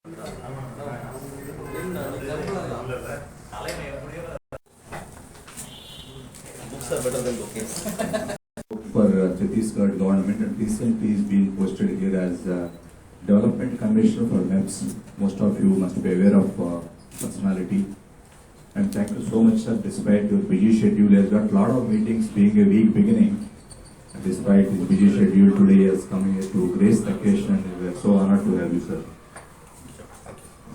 Books are better than bookies. For Chhattisgarh government, and recently is being posted here as Development Commissioner for MEPS. Most of you must be aware of personality. And thank you so much, sir. Despite your busy schedule, he has got a lot of meetings being a week beginning. And despite his busy schedule, today he has come here to grace the occasion, and we are so honored to have you, sir.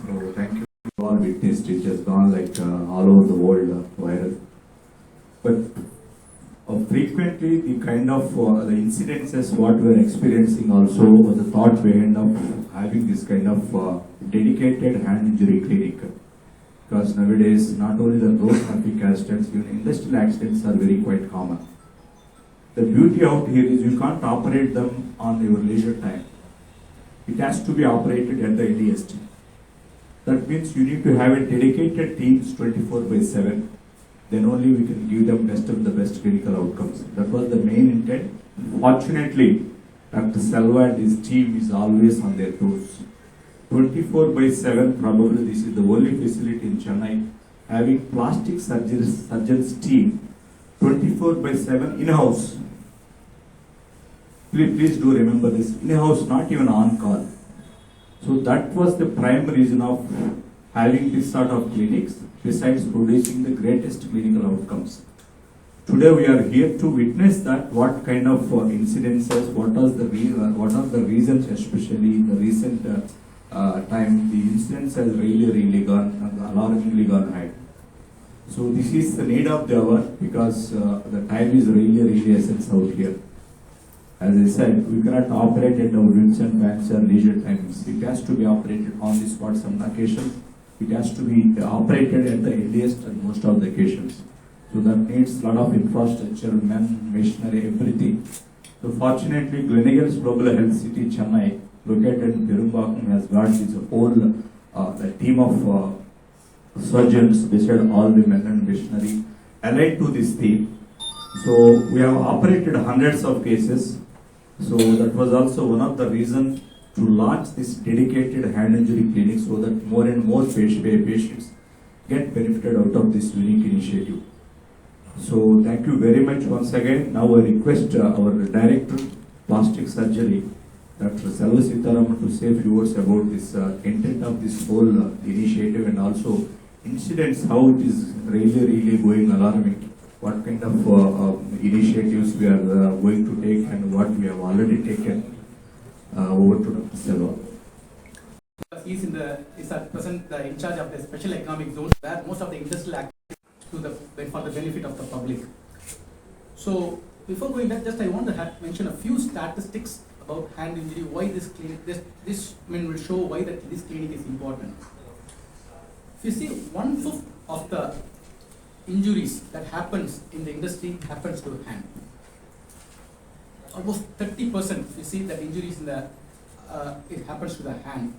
So thank you. All witnessed it has gone like all over the world viral. But frequently the kind of the incidences what we are experiencing also the thought behind of having this kind of dedicated hand injury clinic, because nowadays not only the road traffic accidents, even industrial accidents are very quite common. The beauty out here is you can't operate them on your leisure time. It has to be operated at the earliest. That means you need to have a dedicated teams 24/7. Then only we can give them best of the best clinical outcomes. That was the main intent. Fortunately, Dr. Selva and his team is always on their toes. 24/7, probably this is the only facility in Chennai having plastic surgeons team 24/7 in-house. Please do remember this, in-house, not even on call. So that was the prime reason of having this sort of clinics, besides producing the greatest clinical outcomes. Today we are here to witness that what kind of incidences, what are the reasons, especially in the recent time, the incidents has really gone, alarmingly gone high. So this is the need of the hour, because the time is really essence out here. As I said, we cannot operate at our whims and banks or leisure times. It has to be operated on the spot some occasions. It has to be operated at the earliest and most of the occasions. So that needs a lot of infrastructure, men, machinery, everything. So fortunately, Gleneagles Global Health City, Chennai, located in Perumbakkam, has got this whole the team of surgeons, beside all the men and machinery, allied to this team. So we have operated hundreds of cases. So that was also one of the reasons to launch this dedicated hand injury clinic, so that more and more patients get benefited out of this unique initiative. So thank you very much once again. Now I request our Director Plastic Surgery, Dr. Selva Sitaraman, to say a few words about this intent of this whole initiative, and also incidents, how it is really going alarming. What kind of initiatives we are going to take, and what we have already taken. Over to Dr. Selva. He is at present in charge of the special economic zone, where most of the industrial activities for the benefit of the public. So before going back, just I want to mention a few statistics about hand injury. Why this clinic? This will show why this clinic is important. If you see, 1/5 of the injuries that happens in the industry happens to hand. Almost 30%, if you see that injuries in the it happens to the hand,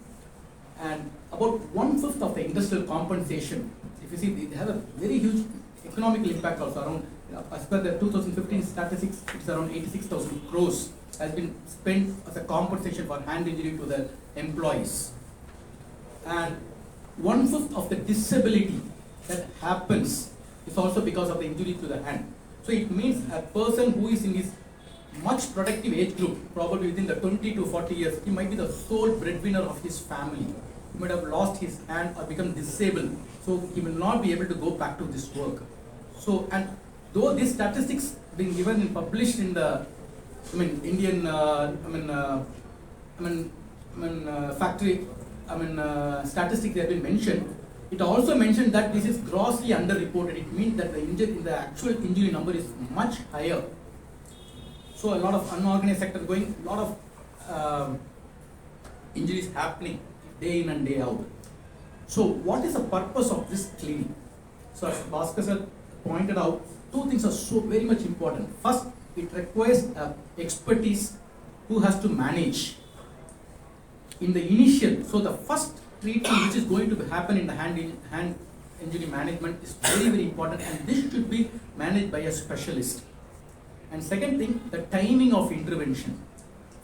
and about 1/5 of the industrial compensation. If you see, they have a very huge economical impact also. Around, as per the 2015 statistics, it's around 86,000 crores has been spent as a compensation for hand injury to the employees, and 1/5 of the disability that happens is also because of the injury to the hand. So it means a person who is in his much productive age group, probably within the 20 to 40 years, he might be the sole breadwinner of his family. He might have lost his hand or become disabled, so he will not be able to go back to this work. So, and though these statistics being given and published in the, Indian, factory, statistics that have been mentioned, it also mentioned that this is grossly underreported. It means that the actual injury number is much higher. So a lot of unorganized sector going, a lot of injuries happening day in and day out. So what is the purpose of this clinic? So as Bhaskar sir pointed out, two things are so very much important. First, it requires expertise who has to manage in the initial. So the first treatment which is going to happen in the hand injury management is very important, and this should be managed by a specialist. And second thing, the timing of intervention.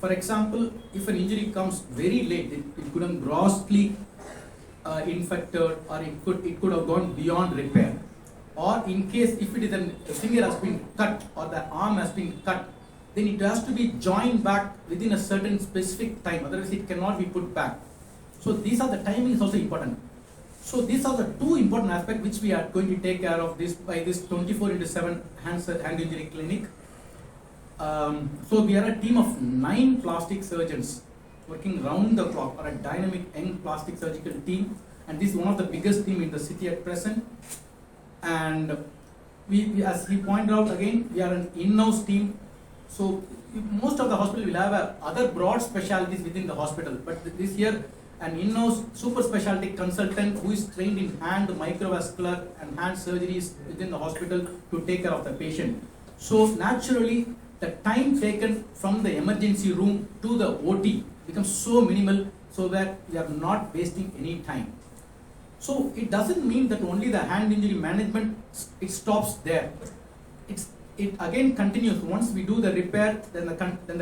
For example, if an injury comes very late, it could have grossly infected, or it could have gone beyond repair. Or in case if it is a finger has been cut or the arm has been cut, then it has to be joined back within a certain specific time, otherwise it cannot be put back. So these are the timing is also important. So these are the two important aspects which we are going to take care of this by this 24/7 hand injury clinic. So we are a team of 9 plastic surgeons working round the clock, or a dynamic young plastic surgical team, and this is one of the biggest team in the city at present. And we as he pointed out again, we are an in-house team. So most of the hospital will have other broad specialties within the hospital, but this year an in-house super specialty consultant who is trained in hand, microvascular and hand surgeries within the hospital to take care of the patient. So naturally the time taken from the emergency room to the OT becomes so minimal, so that we are not wasting any time. So it doesn't mean that only the hand injury management it stops there. It again continues. Once we do the repair, then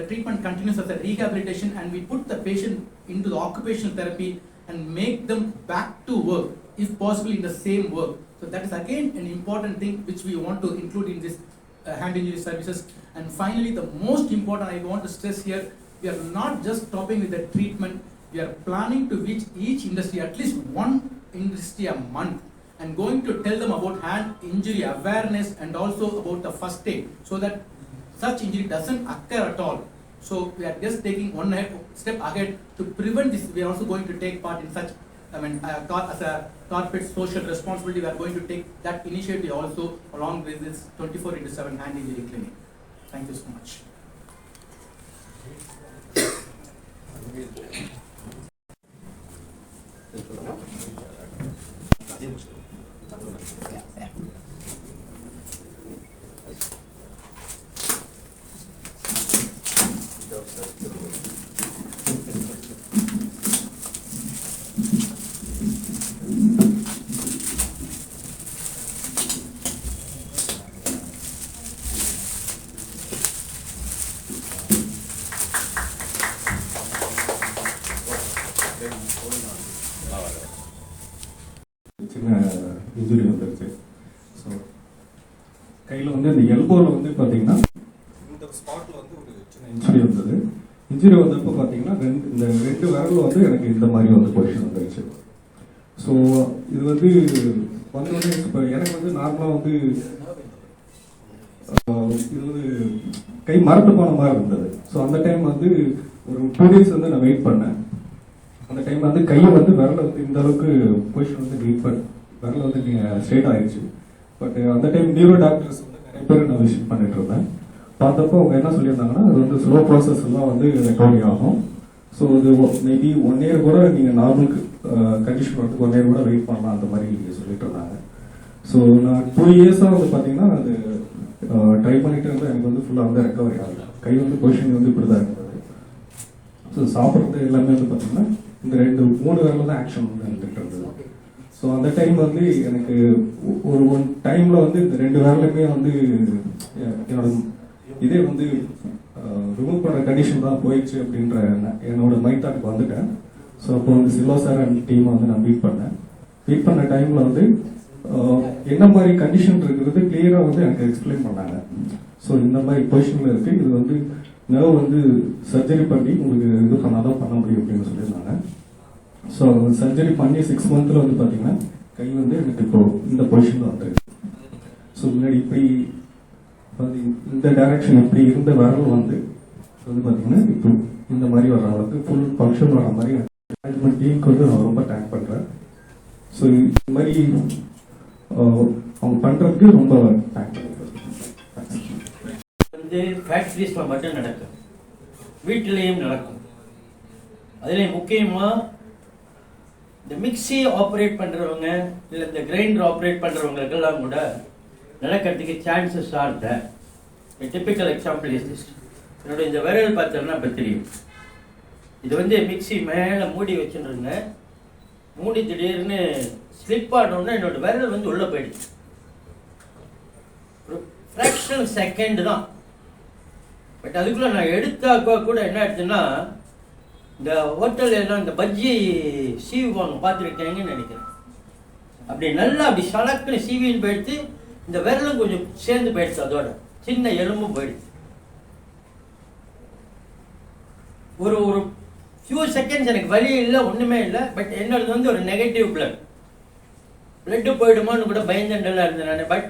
the treatment continues as a rehabilitation, and we put the patient into the occupational therapy and make them back to work, if possible in the same work. So that is again an important thing which we want to include in this hand injury services. And finally, the most important I want to stress here, we are not just stopping with the treatment. We are planning to reach each industry, at least one industry a month, and going to tell them about hand injury awareness and also about the first aid, so that such injury doesn't occur at all. So we are just taking one step ahead to prevent this. We are also going to take part in such, as a corporate social responsibility, we are going to take that initiative also along with this 24/7 hand injury clinic. Thank you so much. சின்ன injury வந்துருச்சு. So கையில் வந்து இந்த எல்போவில் வந்து பார்த்தீங்கன்னா இந்த ஸ்பாட்டில் வந்து ஒரு சின்ன இன்ஜுரி வந்தது. இன்ஜுரி வந்தப்போ பார்த்தீங்கன்னா இந்த ரெண்டு விரல் வந்து எனக்கு இந்த மாதிரி வந்து பொசிஷன் வந்துருச்சு. ஸோ இது வந்து வந்தோடனே இப்போ எனக்கு வந்து நார்மலாக வந்து இது வந்து கை மறந்து போன மாதிரி இருந்தது. ஸோ அந்த டைம் வந்து ஒரு 2 days வந்து நான் வெயிட் பண்ணேன். அந்த டைம் வந்து கையை வந்து விரல வந்து இந்த அளவுக்கு பொசிஷன் வந்து வெயிட் பண்ண விரல வந்து ஸ்ட்ரெயிட் ஆயிடுச்சு. பட் அந்த டைம் நியூரோ டாக்டர்ஸ் வந்து நிறைய பேர் நான் விசிட் பண்ணிட்டு இருந்தேன். பார்த்தப்போ அவங்க என்ன சொல்லியிருந்தாங்கன்னா, அது வந்து ஸ்லோ ப்ராசஸ் எல்லாம் வந்து ரெக்கவரி ஆகும். ஸோ இது மேபி 1 year கூட நீங்கள் நார்மல் கண்டிஷன் வரதுக்கு 1 year கூட வெயிட் பண்ணலாம் அந்த மாதிரி சொல்லிட்டு இருந்தாங்க. ஸோ நான் 2 years வந்து பார்த்தீங்கன்னா அது ட்ரை பண்ணிட்டு இருந்தால் எனக்கு வந்து ஃபுல்லாக வந்து ரெக்கவரி ஆகல. கை வந்து பொசிஷன் வந்து இப்படி தான் இருந்தது. ஸோ சாப்பிட்றது எல்லாமே வந்து பார்த்தீங்கன்னா இந்த 2-3 விரல தான் ஆக்ஷன் வந்து இருந்துகிட்டு இருந்தது. ஸோ அந்த டைம் வந்து எனக்கு ஒரு டைமில் வந்து இந்த 2 விரலுமே வந்து என்னோட இதே வந்து ரிமூவ் பண்ணுற கண்டிஷன் தான் போயிடுச்சு அப்படின்ற என்னோட மைத்தாட்டுக்கு வந்துட்டேன். ஸோ அப்போ வந்து சில்வா சார் அண்ட் டீமை வந்து நான் மீட் பண்ண டைமில் வந்து என்ன மாதிரி கண்டிஷன் இருக்கிறது கிளியராக வந்து எனக்கு எக்ஸ்பிளைன் பண்ணாங்க. ஸோ இந்த மாதிரி பொசிஷனில் இருக்குது, இது வந்து நர்வ் வந்து சர்ஜரி பண்ணி உங்களுக்கு இது பண்ணாதான் பண்ண முடியும் அப்படின்னு சொல்லியிருந்தாங்க. ஸோ சர்ஜரி பண்ணி 6 months வந்து பார்த்தீங்கன்னா கை வந்து எனக்கு இப்போ இந்த பொசிஷனில் வந்துருக்கு. ஸோ முன்னாடி இப்படி வந்து இந்த டைரக்ஷன் இப்படி இருந்த விரல் வந்து பார்த்தீங்கன்னா இப்போ இந்த மாதிரி வர அளவுக்கு ஃபுல் ஃபங்க்ஷன் வர மாதிரி மேனேஜ்மெண்ட் டீமுக்கு வந்து நான் ரொம்ப தேங்க் பண்ணுறேன். ஸோ இந்த மாதிரி அவங்க பண்ணுறதுக்கு ரொம்ப தேங்க் பண்ணுறேன். வந்து ஃபேக்ட்ரிஸில் மட்டும் நடக்கும், வீட்டிலையும் நடக்கும். அதில் முக்கியமாக இந்த மிக்சி ஆப்ரேட் பண்ணுறவங்க இல்லை இந்த கிரைண்டர் ஆப்ரேட் பண்ணுறவங்களுக்கெல்லாம் கூட நடக்கிறதுக்கு chances are there. Typical example is this. என்னோட இந்த விரல் பார்த்தோம்னா இப்போ தெரியும். இது வந்து மிக்சி மேலே மூடி வச்சுருங்க, மூடி திடீர்னு ஸ்லிப் ஆனோன்னா என்னோட விரல் வந்து உள்ளே போயிடுச்சு. ஒரு ஃப்ராக்ஷனல் செகண்ட் தான். பட் அதுக்குள்ளே நான் எடுத்தாக்கா கூட என்ன ஆயிடுச்சுன்னா இந்த ஹோட்டல் எல்லாம் இந்த பஜ்ஜி சீவுவாங்க, பார்த்துருக்கீங்கன்னு நினைக்கிறேன். அப்படி நல்லா அப்படி சலக்குன்னு சீவின்னு போயிடுத்து, இந்த விரலும் கொஞ்சம் சேர்ந்து போயிடுச்சு, அதோட சின்ன எலும்பும் போயிடுச்சு. ஒரு ஒரு ஃபியூ செகண்ட்ஸ் எனக்கு வலி இல்லை, ஒன்றுமே இல்லை. பட் என்னோடது வந்து ஒரு நெகட்டிவ் பிளட்டு போயிடுமான்னு கூட பயந்துண்டெல்லாம் இருந்தேன் நான். பட்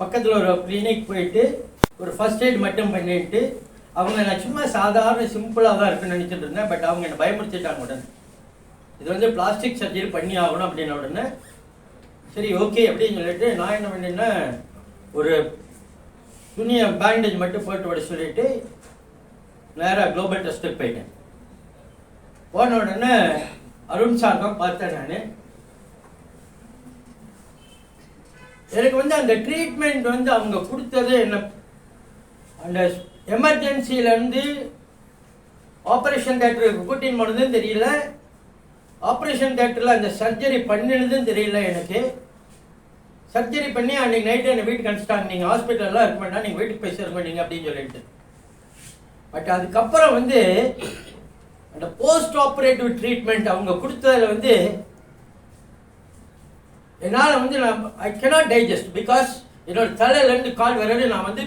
பக்கத்தில் ஒரு கிளினிக் போயிட்டு ஒரு ஃபர்ஸ்ட் எய்ட் மட்டும் பண்ணிட்டு, அவங்க நான் சும்மா சாதாரண சிம்பிளாக தான் இருக்குன்னு நினச்சிட்டு இருந்தேன். பட் அவங்க என்னை பயமுறுத்திட்டாங்க உடனே. இது வந்து பிளாஸ்டிக் சர்ஜரி பண்ணி ஆகணும் அப்படின்ன உடனே சரி ஓகே அப்படின்னு சொல்லிட்டு நான் என்ன பண்ணேன்னா, ஒரு துணியை பேண்டேஜ் மட்டும் போட்டு விட சொல்லிட்டு நேராக குளோபல் டெஸ்ட்டுக்கு போயிட்டேன். போன உடனே அருண் சார் தான் பார்த்தேன் நான். எனக்கு வந்து அந்த ட்ரீட்மெண்ட் வந்து அவங்க கொடுத்தது என்ன, அந்த எமர்ஜென்சியிலேருந்து ஆப்ரேஷன் தேட்டருக்கு கூட்டின்னு போனதும் தெரியல, ஆப்ரேஷன் தேட்டரில் அந்த சர்ஜரி பண்ணினதும் தெரியல எனக்கு. சர்ஜரி பண்ணி அன்றைக்கி நைட்டு என்னை வீட்டுக்கு அனுப்பிச்சிட்டாங்க, நீங்கள் ஹாஸ்பிட்டல்லாம் இருக்க வேண்டாம், நீங்கள் வீட்டுக்கு போய் சேருங்க நீங்கள் அப்படின்னு சொல்லிட்டு. பட் அதுக்கப்புறம் வந்து அந்த போஸ்ட் ஆப்ரேட்டிவ் ட்ரீட்மெண்ட் அவங்க கொடுத்ததில் வந்து என்னால் வந்து ஐ கேனாட் டைஜஸ்ட். பிகாஸ் என்னோட தலையிலேருந்து கால் வரையும் நான் வந்து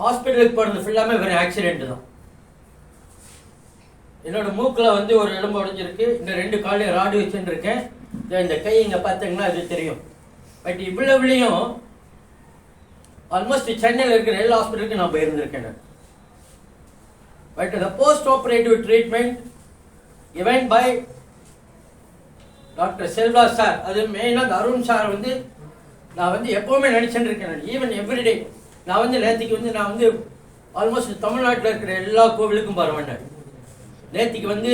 ஹாஸ்பிட்டலுக்கு போகிறது ஃபுல்லாமே வேறு ஆக்சிடென்ட் தான். என்னோட மூக்கில் வந்து ஒரு எலும்பு உடைஞ்சிருக்கு, இந்த 2 காலையும் ராடு வச்சுருக்கேன். இந்த கை இங்கே பார்த்தீங்கன்னா அது தெரியும். பட் இவ்வளவுலையும் ஆல்மோஸ்ட் சென்னையில் இருக்கிற எல்லா ஹாஸ்பிட்டலுக்கும் நான் போயிருந்திருக்கேன் நான். But the post operative treatment given by doctor Selva sir, அது மெயினாக அருண் சார் வந்து நான் வந்து எப்போவுமே நினச்சிட்டு இருக்கேன். ஈவன் எவ்ரிடே நான் வந்து நேற்றுக்கு வந்து நான் வந்து ஆல்மோஸ்ட் தமிழ்நாட்டில் இருக்கிற எல்லா கோவிலுக்கும் பரவாயில்லை. நேற்றுக்கு வந்து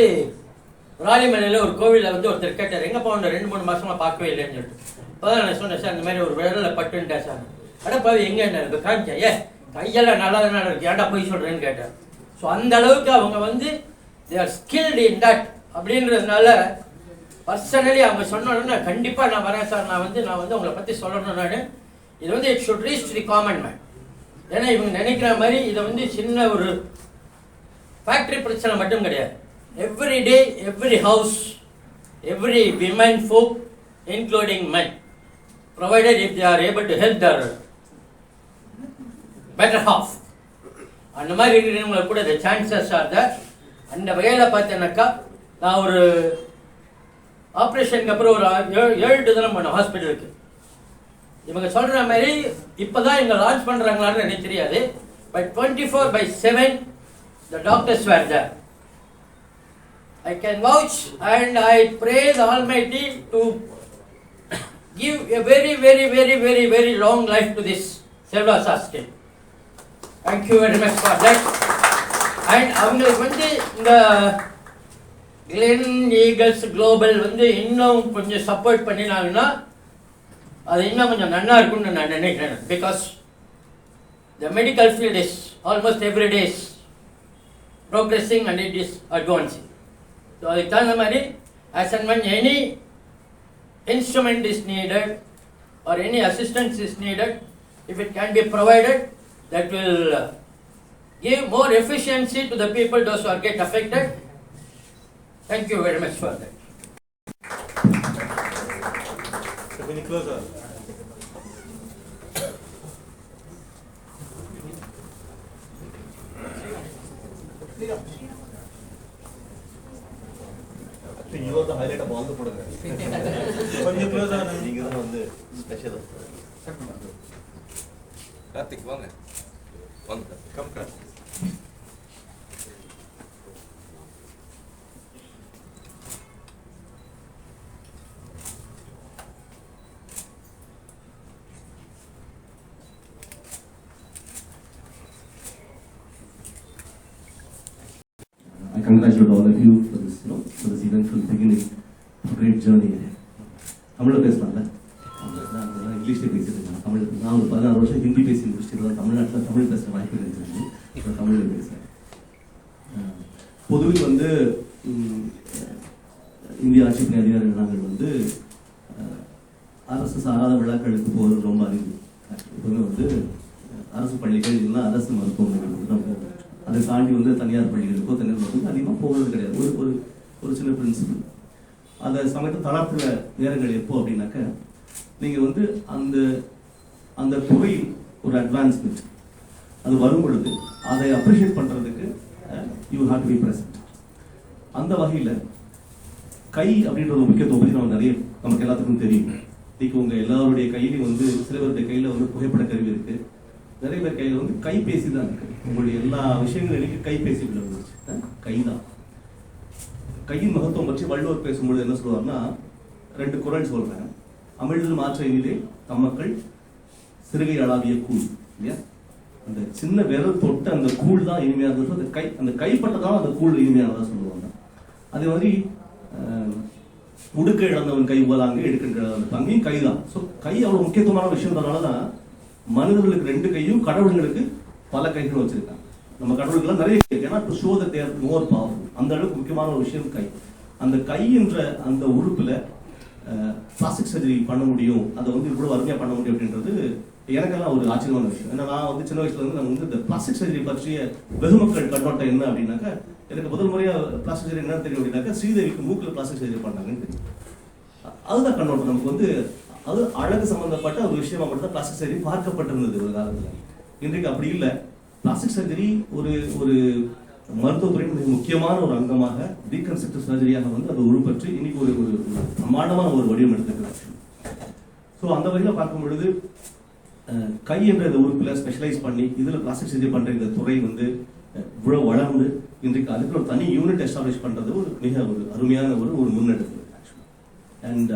ராலிமலையில் ஒரு கோவிலில் வந்து ஒருத்தர் கேட்டார், எங்கே போகணும் 2-3 மாதமாக பார்க்கவே இல்லைன்னு சொல்லிட்டு. இப்போ தான் நான் சொன்னேன், சார் இந்த மாதிரி ஒரு விரலில் பட்டுன்ட்டேன் சார். அடப்பாவி எங்கே என்ன இருக்குது காமிச்சேன், கையெல்லாம் நல்லா தானே இருக்கு, ஏன்டா போய் சொல்கிறேன்னு கேட்டேன். ஸோ அந்த அளவுக்கு அவங்க வந்து they are skilled in that அப்படின்றதுனால பர்சனலி அவங்க சொன்னோன்னா கண்டிப்பாக நான் வரேன் சார், நான் வந்து உங்களை பற்றி சொல்லணும். நான் இது வந்து it should reach the common man. ஏன்னா இவங்க நினைக்கிற மாதிரி இதை வந்து சின்ன ஒரு ஃபேக்ட்ரி பிரச்சனை மட்டும் கிடையாது. Every day every house every women folk including men provided if they are able to help their better half, அந்த மாதிரி இருக்கிறவங்களுக்கு கூட the chances are there. அந்த வகையில் பார்த்தேன்னாக்கா நான் ஒரு ஆப்ரேஷனுக்கு அப்புறம் ஒரு 7 தினம் போனேன் ஹாஸ்பிட்டலுக்கு. இவங்க சொல்கிற மாதிரி இப்போ தான் இவங்க லான்ச் பண்ணுறாங்களான்னு எனக்கு தெரியாது. But 24/7 the doctors were there. I can vouch and I pray the Almighty to give a very, very, very, very, very long life to this Selva Saskin. Thank you very much for that. And அவங்களுக்கு வந்து இந்த Glenn eagles global வந்து இன்னும் கொஞ்சம் support பண்ணினாங்கன்னா அது இன்னும் கொஞ்சம் நல்லா இருக்கும்னு நான் நினைக்கிறேன். Because the medical field is almost every day is progressing and it is advancing. So அதுக்கு தகுந்த மாதிரி as and when any instrument is needed or any assistance is needed, if it can be provided, that will give more efficiency to the people those who are get affected. Thank you very much for that. Can you close up? You are the highlight of all the photographs. When you close on, you are on the special. Karthik, வாங்க. வாங்க. Come Karthik. I congratulate all of you for this, for this eventful beginning, great journey. தமிழில் பேசலாம்ல, இங்கிலீஷ்லேயே பேசிட்டு இருக்கேன். தமிழ் நான் ஒரு 16 வருஷம் ஹிந்தி பேசி முடிச்சுட்டு தமிழ்நாட்டில் தமிழ் பேசுகிற வாய்ப்பு இருந்துச்சு. இப்போ தமிழில் பேசுகிறேன். பொதுவில் வந்து இந்திய ஆட்சிக்கு அதிகாரிகள் நாங்கள் வந்து அரசு சாராத விழாக்களுக்கு போகிறது ரொம்ப அறிவு. எப்போதுமே வந்து அரசு பள்ளிகள் இல்லைன்னா அரசு மருத்துவமனைகளுக்கு தான் போவோம். அதை தாண்டி வந்து தனியார் பள்ளிகளுக்கோ தனியார் பள்ளிகளுக்கோ அதிகமாக போகிறது கிடையாது. ஒரு ஒரு ஒரு சின்ன பிரின்சிபல். அந்த சமயத்தை தளர்த்துற நேரங்கள் எப்போ அப்படின்னாக்க, நீங்கள் வந்து அந்த அந்த துறையில் ஒரு அட்வான்ஸ்மெண்ட் அது வரும் பொழுது அதை அப்ரிஷியேட் பண்ணுறதுக்கு you have to be present. அந்த வகையில் கை அப்படின்ற ஒரு முக்கியத்துவம் பற்றி நம்ம நிறைய நமக்கு எல்லாத்துக்கும் தெரியும். இன்னைக்கு உங்கள் எல்லாருடைய கையிலையும் வந்து சில பேருடைய கையில் வந்து புகைப்பட கருவி இருக்கு, நிறைய பேர் கையில் வந்து கைபேசி தான் இருக்கு. உங்களுடைய எல்லா விஷயங்களும் இன்னைக்கு கைபேசி வந்துச்சு. கை தான். கையின் மகத்துவம் பற்றி வள்ளுவர் பேசும்பொழுது என்ன சொல்லுவார்னா, 2 குறள் சொல்றேன். அமிழ்தில் மாற்ற இனிதே தம்மக்கள் சிறுகை அளாவிய கூழ். இல்லையா? அந்த சின்ன விரல் தொட்டு அந்த கூழ் தான் இனிமையானது. அந்த கை, அந்த கைப்பட்டதான் அந்த கூழ் இனிமையானதா சொல்லுவாங்க. அதே மாதிரி உடுக்க இழந்தவன் கை போலாங்க, எடுக்கின்ற தங்கையும் கைதான். ஸோ கை அவ்வளவு முக்கியத்துவமான விஷயம்ன்றதுனாலதான் மனிதர்களுக்கு 2 கையும், கடவுள்களுக்கு பல கைகள் வச்சிருக்காங்க. நம்ம கடவுளுக்கெல்லாம் நிறைய கை, ஏன்னா to show that they are more powerful. அந்த அளவுக்கு முக்கியமான ஒரு விஷயம் கை. அந்த கை என்ற அந்த உறுப்புல பிளாஸ்டிக் சர்ஜரி பண்ண முடியும், அதை வந்து இவ்வளவு அருமையா பண்ண முடியும் அப்படின்றது எனக்கெல்லாம் ஒரு ஆச்சரியமான விஷயம். ஏன்னா நான் வந்து சின்ன வயசுல இருந்து நம்ம வந்து இந்த பிளாஸ்டிக் சர்ஜரி பற்றிய வெகுமக்கள் கண்ணோட்டம் என்ன அப்படின்னாக்கா, எனக்கு முதல் முறையா பிளாஸ்டிக் சர்ஜரி என்ன தெரியும் அப்படின்னாக்கா, ஸ்ரீதேவிக்கு மூக்கில் பிளாஸ்டிக் சர்ஜரி பண்ணாங்கன்னு தெரியும். அதுதான் கண்ணோட்டம். நமக்கு வந்து அது அழகு சம்பந்தப்பட்ட ஒரு விஷயமா மட்டும் தான் பிளாஸ்டிக் சர்ஜரி பார்க்கப்பட்டிருந்தது ஒரு காலத்துல. இன்றைக்கு அப்படி இல்லை. பிளாஸ்டிக் சர்ஜரி ஒரு ஒரு மருத்துவத்துறையின் மிக முக்கியமான ஒரு அங்கமாக ரீகன்ஸ்ட்ரக்டிவ் சர்ஜரியாக வந்து அது உருப்பற்றி இன்னைக்கு ஒரு ஒரு பிரமாண்டமான ஒரு வடிவம் எடுத்துக்கிறாங்க. ஸோ அந்த வகையில் பார்க்கும் பொழுது கை என்ற இந்த உறுப்பில் ஸ்பெஷலைஸ் பண்ணி இதில் பிளாஸ்டிக் சர்ஜரி பண்ற இந்த துறை வந்து இவ்வளவு வளர்ந்து இன்றைக்கு அதுக்கு ஒரு தனி யூனிட் எஸ்டாப்ளிஷ் பண்றது ஒரு மிக ஒரு அருமையான ஒரு முன்னெடுப்பு. அண்ட்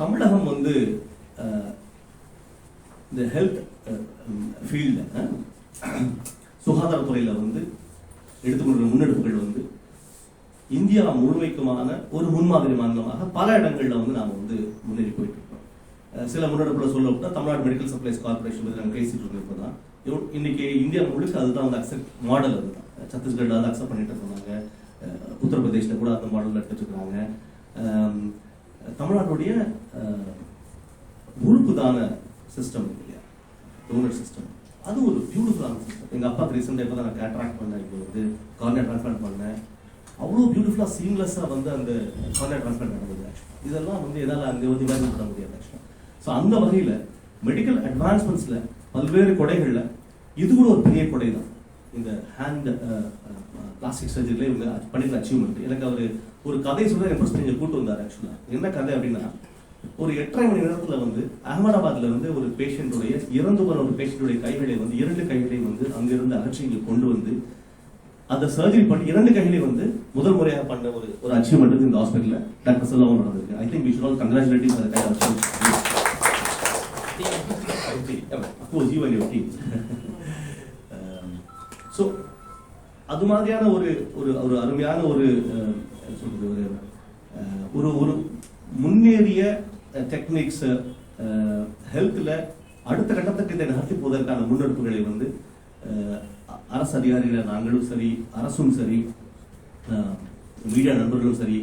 தமிழகம் வந்து இந்த ஹெல்த் ஃபீல்டு, சுகாதாரத்துறையில் வந்து எடுத்துக்கொண்ட முன்னெடுப்புகள் வந்து இந்தியா முழுமைக்குமான ஒரு முன்மாதிரி மாநிலமாக பல இடங்கள்ல வந்து நாம வந்து முன்னேறி போயிட்டு இருக்கோம். சில முன்னெடுப்புல சொல்லப்பட்டா தமிழ்நாடு மெடிக்கல் சப்ளைஸ் கார்பரேஷன் பத்தி நாங்கள் பேசிட்டு இருக்கோம். இப்போதான் இன்னைக்கு இந்தியா முழுக்க அதுதான் வந்து அக்செப்ட் மாடல். அதுதான் சத்தீஸ்கர்ல அதை அக்செப்ட் பண்ணிட்டு இருந்தாங்க. உத்தரப்பிரதேசில் கூட அந்த மாடல் எடுத்துட்டு இருக்காங்க. தமிழ்நாட்டுடைய உறுப்பு தான சிஸ்டம் இல்லையா, டோனர் சிஸ்டம், அது ஒரு பியூட்டிஃபுல்லான சிஸ்டம். எங்க அப்பாவுக்கு ரீசெண்டாக இப்போ தான் நான் கேட்ராக்ட் பண்ணேன், இப்போ வந்து கார்னியா டிரான்ஸ்பிளான்ட் பண்ணேன். அவ்வளோ பியூட்டிஃபுல்லாக சீம்லெஸ்ஸாக வந்து அந்த கார்னியா டிரான்ஸ்பிளான்ட் நடந்தது. ஆக்சுவலாக இதெல்லாம் வந்து என்னால் அங்கே வந்து இமேஜின் பண்ண முடியாது ஆக்சுவலாக. ஸோ அந்த வகையில் மெடிக்கல் அட்வான்ஸ்மெண்ட்ஸில் பல்வேறு கொடைகளில் இது கூட ஒரு பெரிய கொடை தான். இந்த ஹேண்ட் பிளாஸ்டிக் சர்ஜரியில் இவங்க பண்ணிக்கிற அச்சீவ்மெண்ட். எனக்கு அவர் ஒரு கதை சொல்ல என் ஃபர்ஸ்ட் இங்கே கூட்டு வந்தார். ஆக்சுவலாக என்ன கதை அப்படின்னா, ஒரு 8:30 மணி நேரத்தில் வந்து அகமதாபாத்ல வந்து ஒரு பேஷண்ட்டுடைய இறந்து போன ஒரு பேஷண்ட்டுடைய கைகளை வந்து 2 கைகளையும் வந்து அங்கிருந்து அகற்றி இங்கே கொண்டு வந்து அந்த சர்ஜரி பண்ணி 2 கைகளையும் வந்து முதல் முறையாக பண்ண ஒரு அச்சீவ்மெண்ட் இந்த ஹாஸ்பிட்டலில் டாக்டர் செல்வம் நடந்திருக்கு. I think we should all congratulate for the kind of of course you and your team. So அது மாதிரியான ஒரு ஒரு அருமையான ஒரு சொல்றது ஒரு ஒரு முன்னேறிய டெக்னிக்ஸ் ஹெல்த்ல அடுத்த கட்டத்துக்கு இதை நகர்த்தி போவதற்கான முன்னெடுப்புகளை வந்து அரசு அதிகாரிகள் நாங்களும் சரி, அரசும் சரி, மீடியா நண்பர்களும் சரி,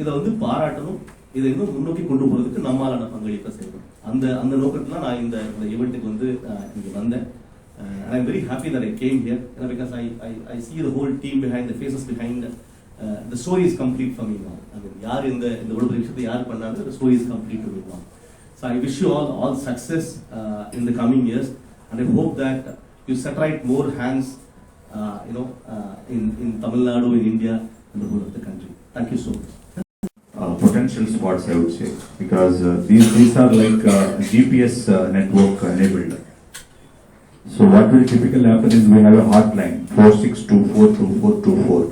இதை வந்து பாராட்டணும். இதை இன்னும் முன்னோக்கி கொண்டு போறதுக்கு நம்மளான பங்களிப்பை செய்யணும். அந்த அந்த நோக்கத்துல நான் இந்த ஈவெண்ட்டுக்கு வந்து இங்க வந்தேன். And I'm very happy that I came here, because I see the whole team behind, the faces behind. The story is complete for me now. I mean, yaar in the World Cup yaar pannadhu, the story is complete to me now. So I wish you all success in the coming years, and I hope that you set right more hands, in Tamil Nadu, in India, and the whole of the country. Thank you so much. Potential spots, I would say, because these are like GPS network enabled. So what will typically happen is we have a hotline 46242424.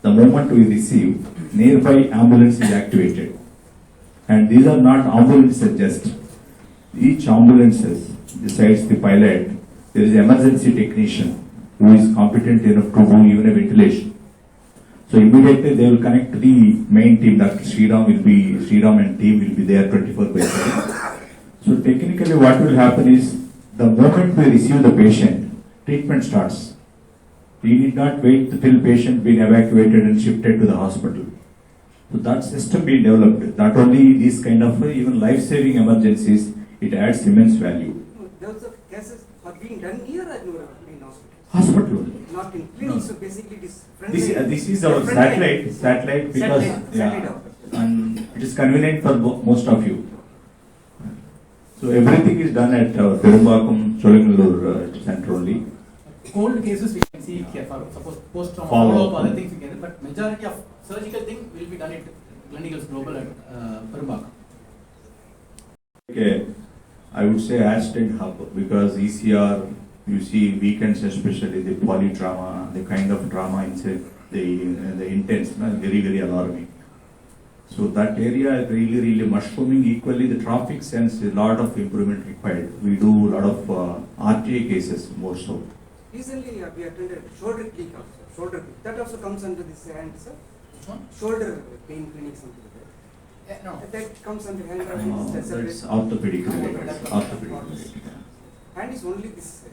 The moment we receive, nearby ambulance is activated, and these are not ambulances just. Each ambulances, besides the pilot, there is emergency technician who is competent enough to do even a ventilation. So immediately they will connect to the main team. Dr. Sriram and team will be there 24/7. So technically what will happen is, the moment we receive the patient, treatment starts. We need not wait till patient being evacuated and shifted to the hospital. So that system being developed, not only these kind of even life-saving emergencies, it adds immense value. those of cases are being done here at your in hospital. Hospital. Not in clinics, so basically it is This is our satellite because and it is convenient for most of you. So everything is done at Perumbakkam Cholangalur center only. Cold cases we can see it here for suppose post-trauma Follow-up. follow-up, other things we can, but majority of surgical thing will be done at Clinicals Global at Perumbakkam. Okay, I would say Aston Hub because ECR, you see weekends especially the polytrauma, the kind of trauma inside the intense, very alarming. So that area really mushrooming equally. The traffic sense a lot of improvement required. We do a lot of RTA cases more so. Recently we attended shoulder clinic also. Shoulder clinic. That also comes under this hand, sir. Which one? Shoulder pain clinic something like that. No. That comes under hand. That's Separate. orthopedic related. Orthopedic related. Hand is only this.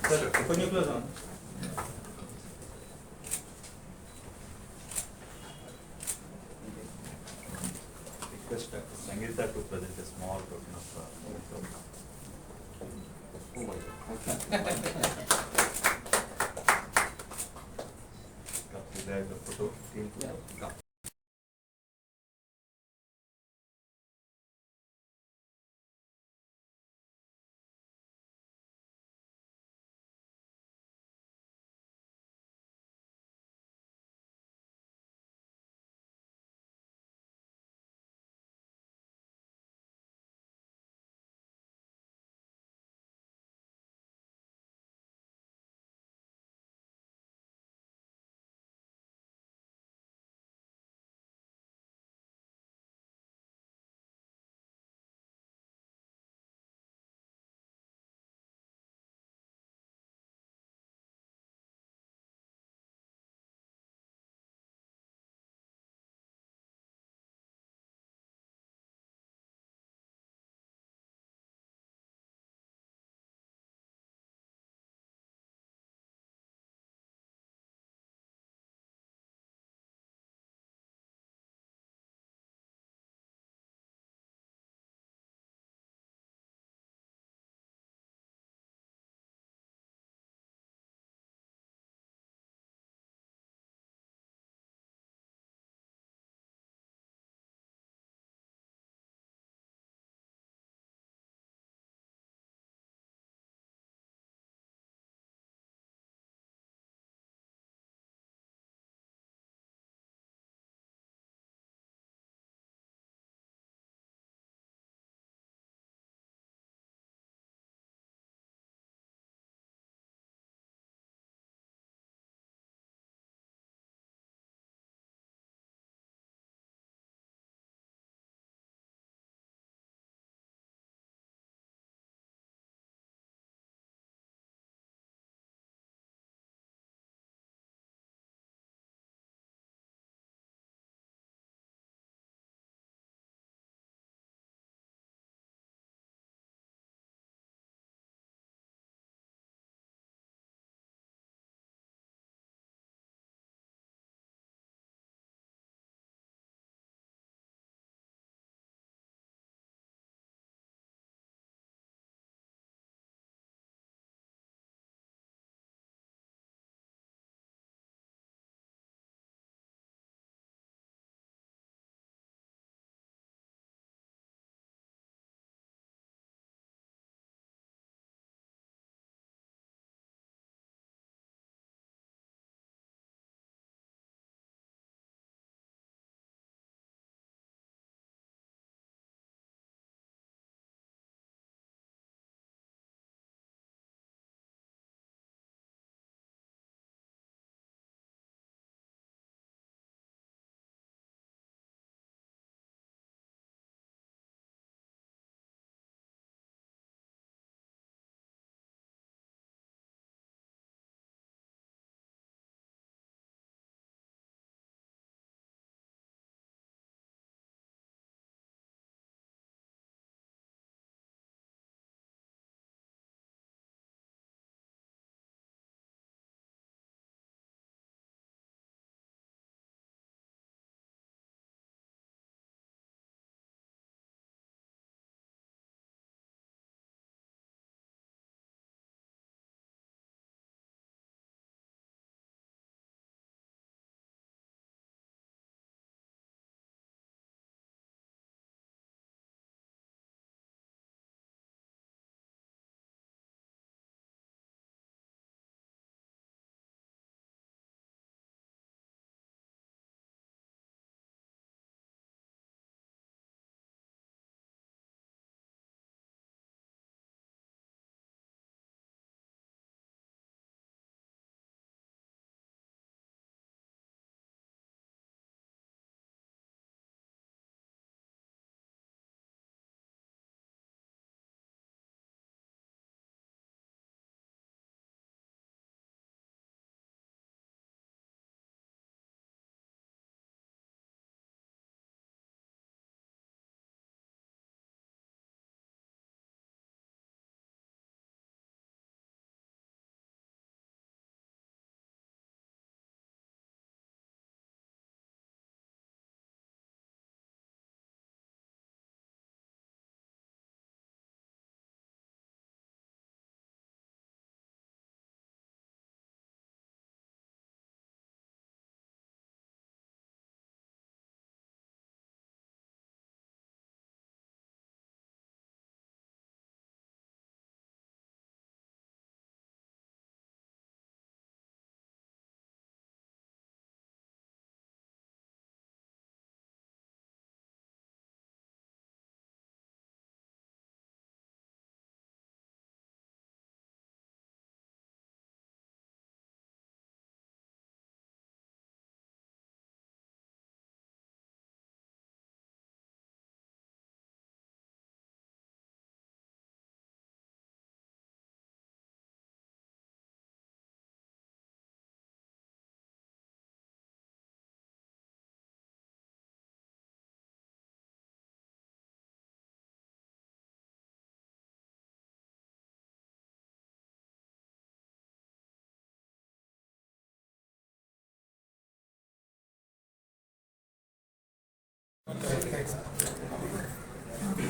Sir, can you close on? Request Dr. Sangeeta to present a small token of oh my God. The photo team. Yeah.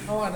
How are